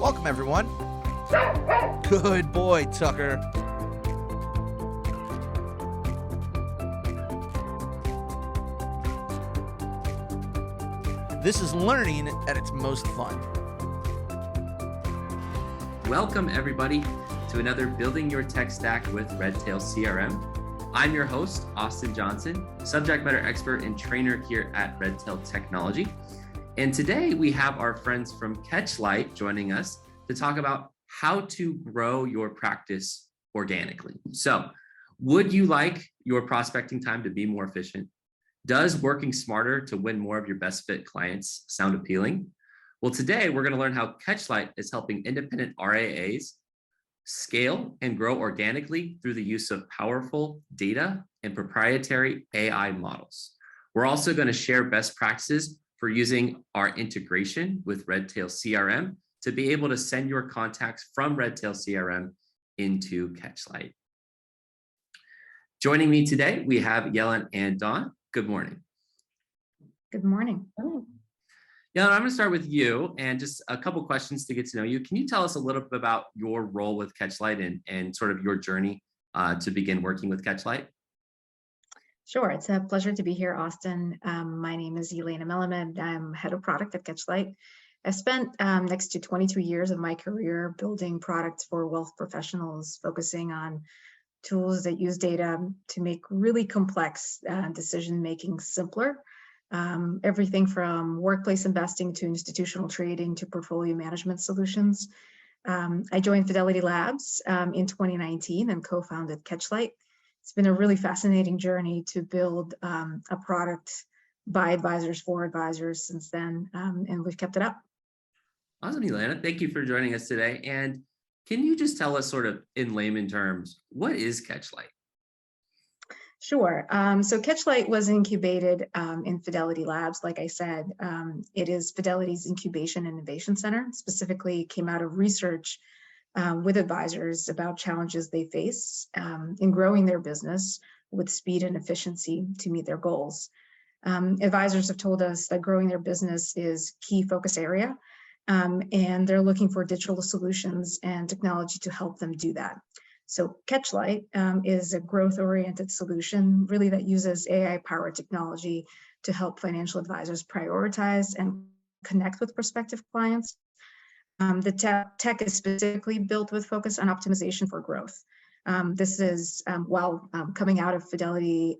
Welcome, everyone. Good boy, Tucker. This is learning at its most fun. Welcome, everybody, to another Building Your Tech Stack with Redtail CRM. I'm your host, Austin Johnson, subject matter expert and trainer here at Redtail Technology. And today we have our friends from Catchlight joining us to talk about how to grow your practice organically. So, would you like your prospecting time to be more efficient? Does working smarter to win more of your best fit clients sound appealing? Well, today we're going to learn how Catchlight is helping independent RIAs scale and grow organically through the use of powerful data and proprietary AI models. We're also going to share best practices for using our integration with Redtail CRM to be able to send your contacts from Redtail CRM into Catchlight. Joining me today, we have Yellen and Dawn. Good morning. Good morning. Yeah, I'm going to start with you and just a couple questions to get to know you. Can you tell us a little bit about your role with Catchlight and sort of your journey to begin working with Catchlight? Sure, it's a pleasure to be here, Austin. My name is Elena Melamed. I'm head of product at Catchlight. I spent next to 23 years of my career building products for wealth professionals, focusing on tools that use data to make really complex decision-making simpler. Everything from workplace investing to institutional trading to portfolio management solutions. I joined Fidelity Labs in 2019 and co-founded Catchlight. It's been a really fascinating journey to build a product by advisors for advisors since then, and we've kept it up. Awesome, Elena. Thank you for joining us today. And can you just tell us sort of in layman terms, what is Catchlight? Sure. So Catchlight was incubated in Fidelity Labs. Like I said, it is Fidelity's Incubation and Innovation Center. Specifically came out of research with advisors about challenges they face in growing their business with speed and efficiency to meet their goals. Advisors have told us that growing their business is key focus area, and they're looking for digital solutions and technology to help them do that. So Catchlight is a growth-oriented solution, really, that uses AI-powered technology to help financial advisors prioritize and connect with prospective clients. The tech is specifically built with focus on optimization for growth. This is, while coming out of Fidelity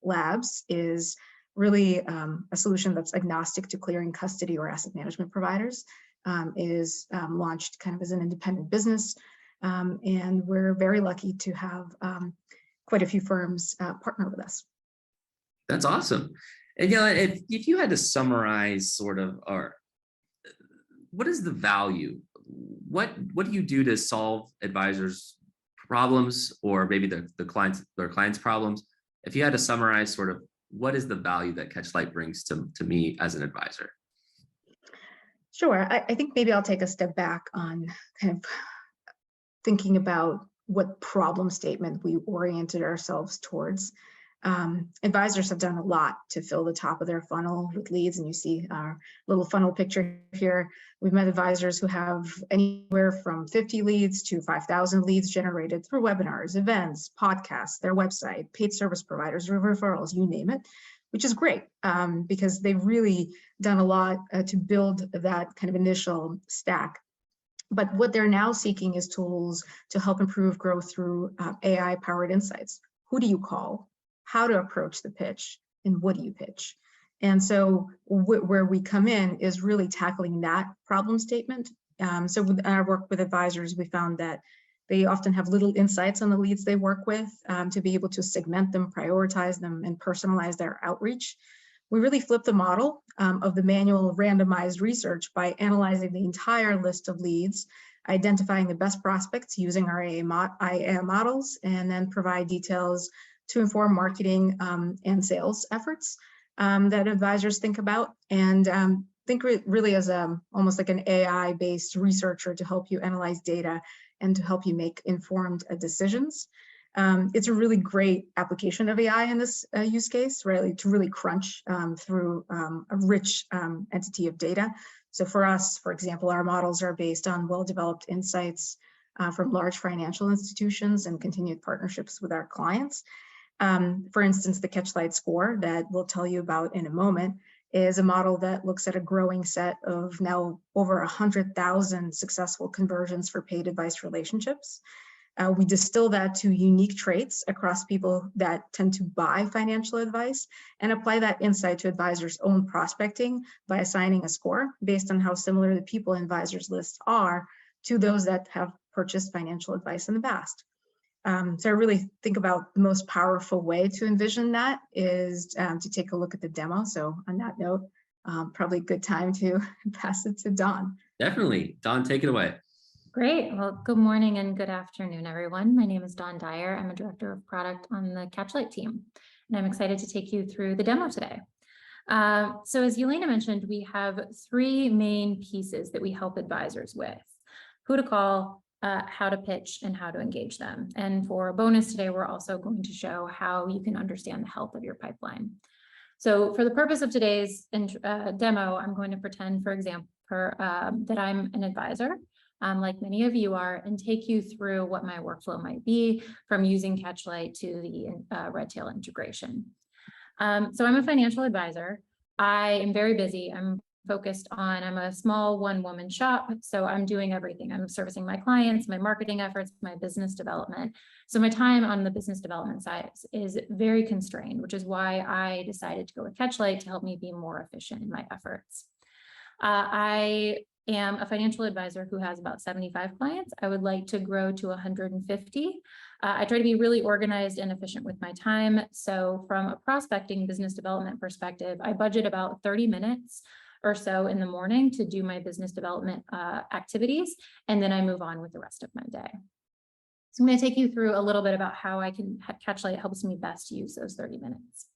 Labs, is really a solution that's agnostic to clearing, custody, or asset management providers. It is launched kind of as an independent business. And we're very lucky to have quite a few firms partner with us. That's awesome. And you know, if you had to summarize sort of, or what is the value? What do you do to solve advisors' problems, or maybe their clients' problems? If you had to summarize sort of what is the value that Catchlight brings to me as an advisor? Sure. I think maybe I'll take a step back on kind of thinking about what problem statement we oriented ourselves towards. Advisors have done a lot to fill the top of their funnel with leads, and you see our little funnel picture here. We've met advisors who have anywhere from 50 leads to 5,000 leads generated through webinars, events, podcasts, their website, paid service providers, referrals, you name it, which is great because they've really done a lot to build that kind of initial stack. But what they're now seeking is tools to help improve growth through AI-powered insights. Who do you call? How to approach the pitch? And what do you pitch? And so where we come in is really tackling that problem statement. So with our work with advisors, we found that they often have little insights on the leads they work with to be able to segment them, prioritize them, and personalize their outreach. We really flipped the model of the manual randomized research by analyzing the entire list of leads, identifying the best prospects using our AI models, and then provide details to inform marketing and sales efforts that advisors think about, and think really as almost like an AI-based researcher to help you analyze data and to help you make informed decisions. It's a really great application of AI in this use case, really, to really crunch through a rich entity of data So for us, for example, our models are based on well-developed insights from large financial institutions and continued partnerships with our clients. For instance, the Catchlight score that we'll tell you about in a moment is a model that looks at a growing set of now over 100,000 successful conversions for paid advice relationships. We distill that to unique traits across people that tend to buy financial advice and apply that insight to advisors' own prospecting by assigning a score based on how similar the people in advisors' lists are to those that have purchased financial advice in the past. So I really think about the most powerful way to envision that is to take a look at the demo. So on that note, probably a good time to pass it to Dawn. Definitely. Dawn, take it away. Great. Well, good morning and good afternoon, everyone. My name is Dawn Dyer. I'm a director of product on the Catchlight team, and I'm excited to take you through the demo today. So as Yelena mentioned, we have three main pieces that we help advisors with: who to call, how to pitch, and how to engage them. And for a bonus today, we're also going to show how you can understand the health of your pipeline. So for the purpose of today's demo, I'm going to pretend, for example, that I'm an advisor, like many of you are, and take you through what my workflow might be from using Catchlight to the Redtail integration. So I'm a financial advisor. I am very busy. I'm a small one-woman shop, so I'm doing everything. I'm servicing my clients, my marketing efforts, my business development. So my time on the business development side is very constrained, which is why I decided to go with Catchlight to help me be more efficient in my efforts. I am a financial advisor who has about 75 clients. I would like to grow to 150. I try to be really organized and efficient with my time. So from a prospecting business development perspective, I budget about 30 minutes or so in the morning to do my business development activities, and then I move on with the rest of my day. So I'm going to take you through a little bit about how Catchlight helps me best use those 30 minutes.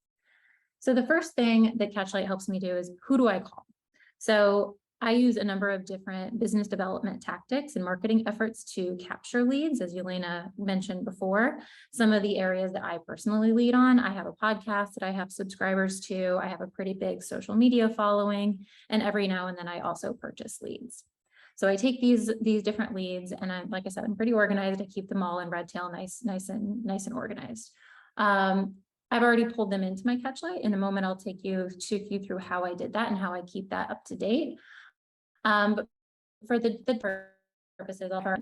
So the first thing that Catchlight helps me do is, who do I call? So I use a number of different business development tactics and marketing efforts to capture leads, as Yelena mentioned before. Some of the areas that I personally lead on: I have a podcast that I have subscribers to, I have a pretty big social media following, and every now and then I also purchase leads. So I take these different leads, and like I said, I'm pretty organized. I keep them all in Redtail nice and organized. I've already pulled them into my Catchlight. In a moment, I'll take you through how I did that and how I keep that up to date. But for the purposes of our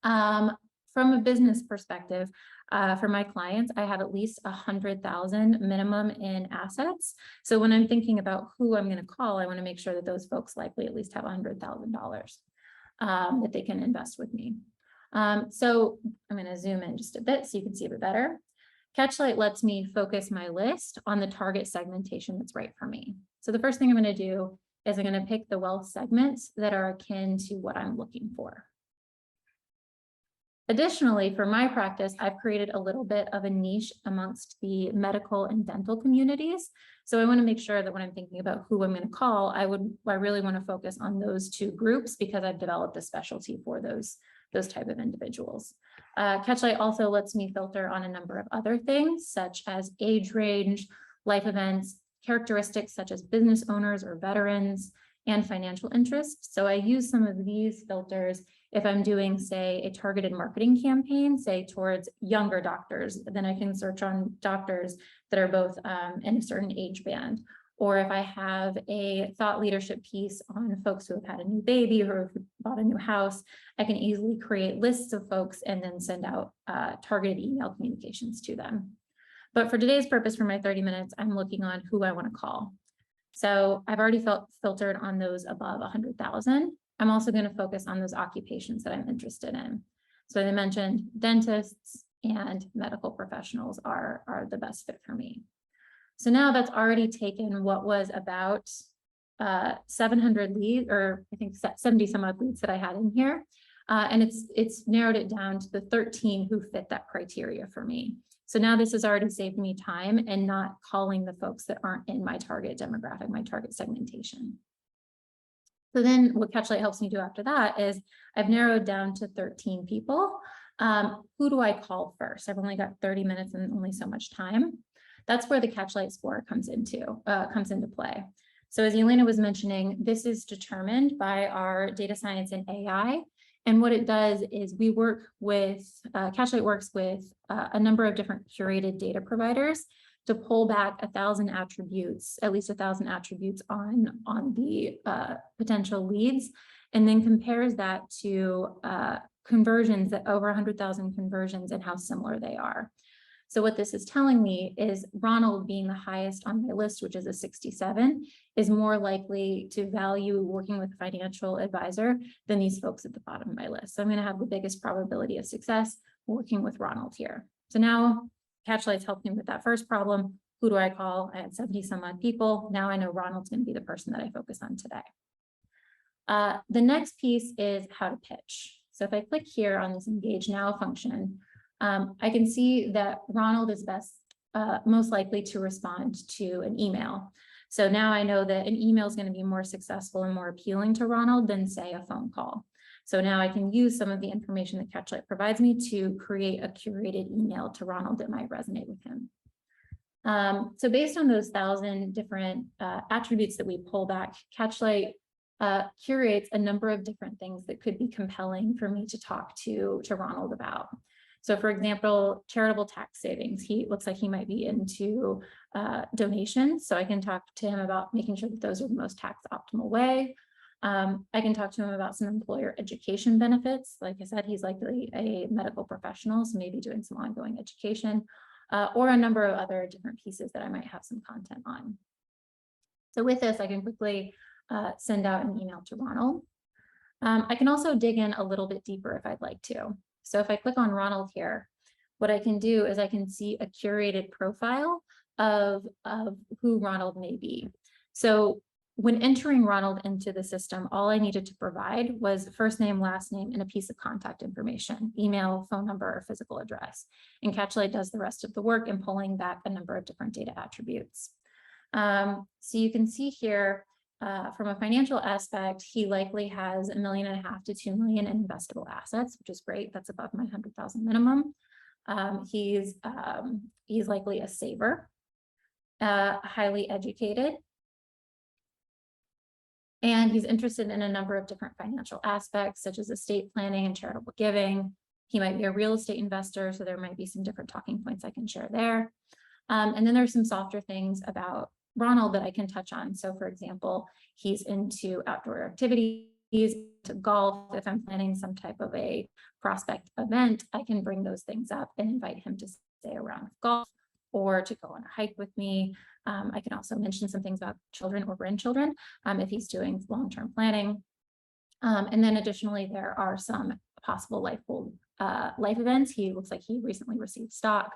from a business perspective, for my clients, I have at least 100,000 minimum in assets. So when I'm thinking about who I'm going to call, I want to make sure that those folks likely at least have $100,000 that they can invest with me. So I'm going to zoom in just a bit so you can see a bit better. Catchlight lets me focus my list on the target segmentation that's right for me. So the first thing I'm going to do is I'm going to pick the wealth segments that are akin to what I'm looking for. Additionally, for my practice, I've created a little bit of a niche amongst the medical and dental communities. So I want to make sure that when I'm thinking about who I'm going to call, I really want to focus on those two groups because I've developed a specialty for those type of individuals. Catchlight also lets me filter on a number of other things, such as age range, life events, characteristics such as business owners or veterans, and financial interests. So I use some of these filters if I'm doing, say, a targeted marketing campaign, say towards younger doctors, then I can search on doctors that are both in a certain age band. Or if I have a thought leadership piece on folks who have had a new baby or who bought a new house, I can easily create lists of folks and then send out targeted email communications to them. But for today's purpose, for my 30 minutes, I'm looking on who I want to call. So I've already filtered on those above 100,000. I'm also going to focus on those occupations that I'm interested in. So as I mentioned, dentists and medical professionals are the best fit for me. So now that's already taken what was about 700 leads, or I think 70 some odd leads that I had in here. And it's narrowed it down to the 13 who fit that criteria for me. So now this has already saved me time and not calling the folks that aren't in my target demographic, my target segmentation. So then what Catchlight helps me do after that is I've narrowed down to 13 people. Who do I call first? I've only got 30 minutes and only so much time. That's where the Catchlight score comes into play. So as Elena was mentioning, this is determined by our data science and AI. And what it does is we work with, Catchlight works with a number of different curated data providers to pull back 1,000 attributes, at least 1,000 attributes on the potential leads, and then compares that to conversions, that over 100,000 conversions and how similar they are. So what this is telling me is Ronald, being the highest on my list, which is a 67, is more likely to value working with a financial advisor than these folks at the bottom of my list. So I'm going to have the biggest probability of success working with Ronald here. So now Catchlight's helped me with that first problem. Who do I call? I had 70 some odd people. Now I know Ronald's going to be the person that I focus on today. The next piece is how to pitch. So if I click here on this Engage Now function, I can see that Ronald is most likely to respond to an email. So now I know that an email is going to be more successful and more appealing to Ronald than, say, a phone call. So now I can use some of the information that Catchlight provides me to create a curated email to Ronald that might resonate with him. So based on those 1,000 different attributes that we pull back, Catchlight curates a number of different things that could be compelling for me to talk to Ronald about. So for example, charitable tax savings. He looks like he might be into donations. So I can talk to him about making sure that those are the most tax optimal way. I can talk to him about some employer education benefits. Like I said, he's likely a medical professional, so maybe doing some ongoing education, or a number of other different pieces that I might have some content on. So with this, I can quickly send out an email to Ronald. I can also dig in a little bit deeper if I'd like to. So if I click on Ronald here, what I can do is I can see a curated profile of who Ronald may be. So when entering Ronald into the system, all I needed to provide was first name, last name, and a piece of contact information, email, phone number, or physical address. And Catchlight does the rest of the work in pulling back a number of different data attributes. So you can see here, from a financial aspect, he likely has $1.5 million to 2 million in investable assets, which is great. That's above my 100,000 minimum. He's likely a saver, highly educated, and he's interested in a number of different financial aspects, such as estate planning and charitable giving. He might be a real estate investor, so there might be some different talking points I can share there. And then there's some softer things about Ronald that I can touch on. So for example, he's into outdoor activities, to golf. If I'm planning some type of a prospect event, I can bring those things up and invite him to stay around golf or to go on a hike with me. I can also mention some things about children or grandchildren if he's doing long-term planning. And then additionally, there are some possible life events. He looks like he recently received stock.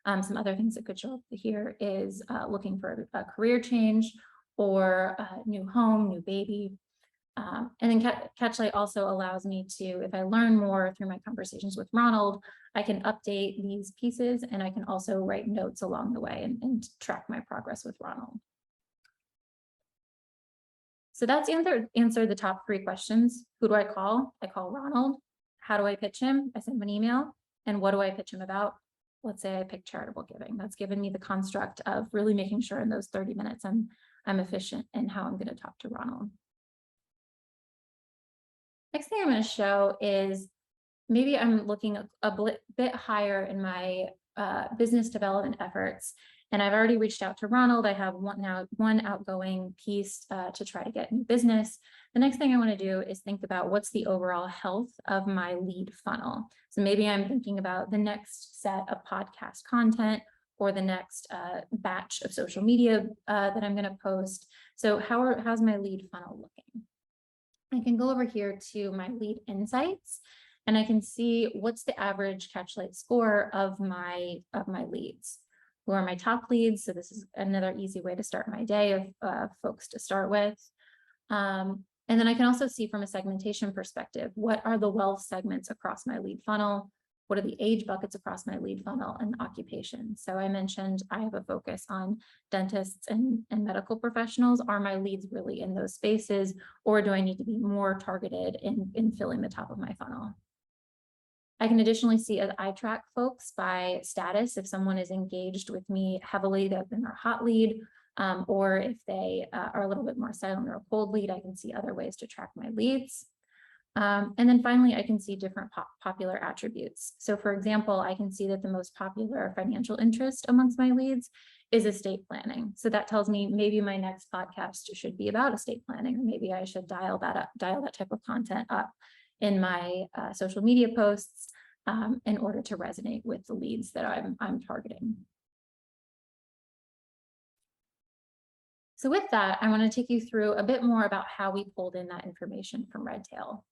Some other things that could show up here is looking for a career change or a new home, new baby. And then Catchlight also allows me to, if I learn more through my conversations with Ronald, I can update these pieces and I can also write notes along the way and track my progress with Ronald. So that's answer the top 3 questions. Who do I call? I call Ronald. How do I pitch him? I send him an email. And what do I pitch him about? Let's say I pick charitable giving. That's given me the construct of really making sure in those 30 minutes I'm efficient in how I'm going to talk to Ronald. Next thing I'm going to show is maybe I'm looking a bit higher in my business development efforts. And I've already reached out to Ronald. I have one outgoing piece to try to get new business. The next thing I want to do is think about what's the overall health of my lead funnel. So maybe I'm thinking about the next set of podcast content or the next batch of social media that I'm going to post. So how's my lead funnel looking? I can go over here to my lead insights and I can see what's the average Catchlight score of my leads. Who are my top leads? So this is another easy way to start my day of folks to start with. And then I can also see from a segmentation perspective, what are the wealth segments across my lead funnel? What are the age buckets across my lead funnel and occupation? So I mentioned I have a focus on dentists and medical professionals. Are my leads really in those spaces, or do I need to be more targeted in filling the top of my funnel? I can additionally see as I track folks by status. If someone is engaged with me heavily, they've been our hot lead, or if they are a little bit more silent or a cold lead, I can see other ways to track my leads. And then finally, I can see different popular attributes. So for example, I can see that the most popular financial interest amongst my leads is estate planning. So that tells me maybe my next podcast should be about estate planning, or maybe I should dial that type of content up in my social media posts in order to resonate with the leads that I'm targeting. So with that, I want to take you through a bit more about how we pulled in that information from Redtail.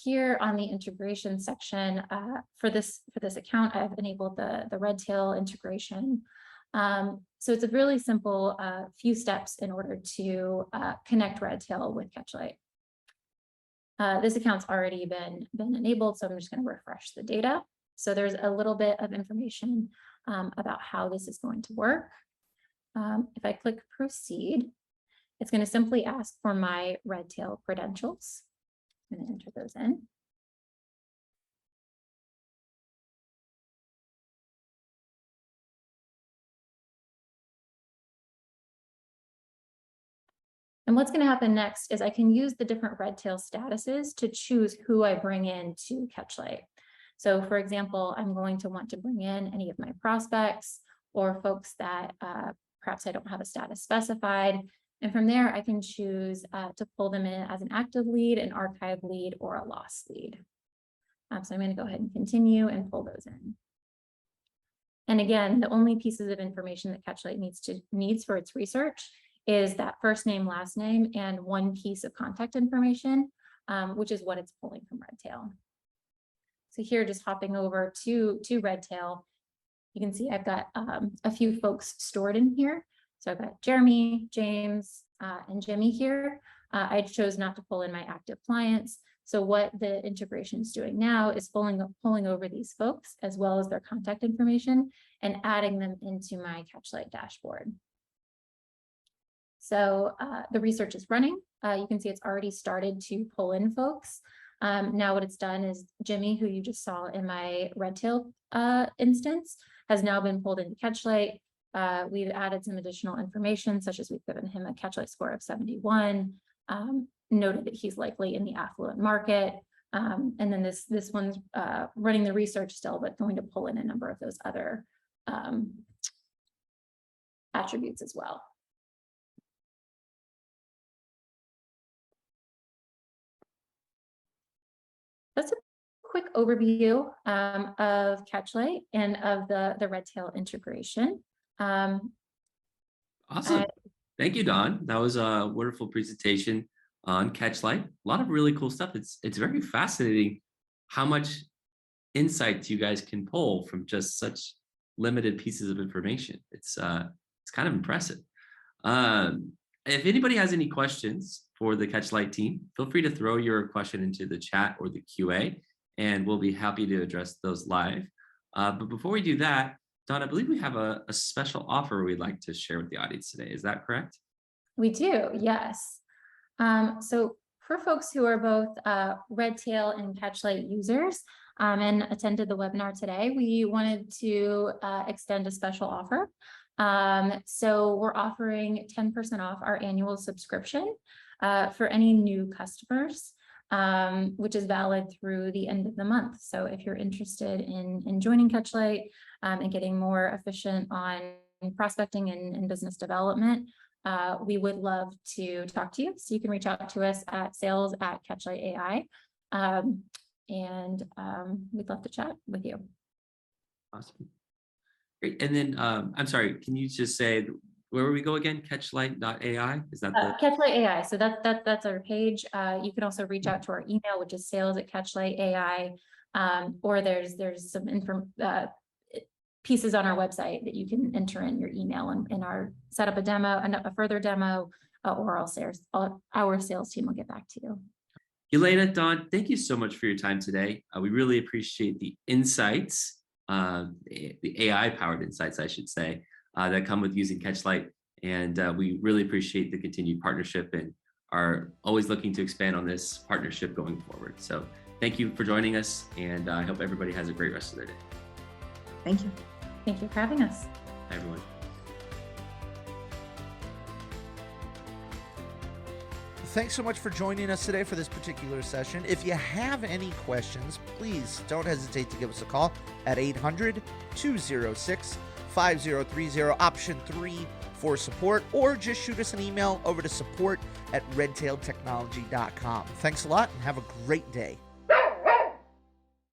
Here on the integration section, for this account, I've enabled the Redtail integration. So it's a really simple few steps in order to connect Redtail with Catchlight. This account's already been enabled, so I'm just going to refresh the data. So there's a little bit of information about how this is going to work. If I click proceed, it's going to simply ask for my Redtail credentials. I'm going to enter those in. And what's going to happen next is I can use the different Redtail statuses to choose who I bring in to Catchlight. So for example, I'm going to want to bring in any of my prospects or folks that perhaps I don't have a status specified. And from there, I can choose to pull them in as an active lead, an archive lead, or a lost lead. So I'm going to go ahead and continue and pull those in. And again, the only pieces of information that Catchlight needs for its research is that first name, last name, and one piece of contact information, which is what it's pulling from Redtail. So here, just hopping over to Redtail, you can see I've got a few folks stored in here. So I've got Jeremy, James, and Jimmy here. I chose not to pull in my active clients. So what the integration is doing now is pulling over these folks as well as their contact information and adding them into my Catchlight dashboard. So the research is running. You can see it's already started to pull in folks. Now what it's done is Jimmy, who you just saw in my Redtail instance, has now been pulled into Catchlight. We've added some additional information, such as we've given him a Catchlight score of 71, noted that he's likely in the affluent market. And then this one's running the research still, but going to pull in a number of those other attributes as well. That's a quick overview of Catchlight and of the Redtail integration. Awesome. Thank you, Dawn. That was a wonderful presentation on Catchlight. A lot of really cool stuff. It's very fascinating how much insights you guys can pull from just such limited pieces of information. It's kind of impressive. If anybody has any questions for the Catchlight team, feel free to throw your question into the chat or the QA, and we'll be happy to address those live. But before we do that, Dawn, I believe we have a special offer we'd like to share with the audience today. Is that correct? We do, yes. So for folks who are both Redtail and Catchlight users and attended the webinar today, we wanted to extend a special offer. So we're offering 10% off our annual subscription for any new customers, which is valid through the end of the month. So if you're interested in joining Catchlight and getting more efficient on prospecting and business development, we would love to talk to you. So you can reach out to us at sales@Catchlight.ai, and we'd love to chat with you. Awesome. Great. And then I'm sorry, can you just say where we go again? Catchlight.ai? Is that the Catchlight AI? So that's our page. You can also reach out to our email, which is sales@Catchlight.ai, or there's some pieces on our website that you can enter in your email and our set up a demo, a further demo, or our sales team will get back to you. Elena, Dawn, thank you so much for your time today. We really appreciate the insights, the AI-powered insights, I should say, that come with using Catchlight. And we really appreciate the continued partnership and are always looking to expand on this partnership going forward. So thank you for joining us, and I hope everybody has a great rest of their day. Thank you. Thank you for having us. Bye, everyone. thanks so much for joining us today for this particular session. If you have any questions, please don't hesitate to give us a call at 800-206-5030, option 3 for support, or just shoot us an email over to support@redtailtechnology.com. Thanks a lot and have a great day.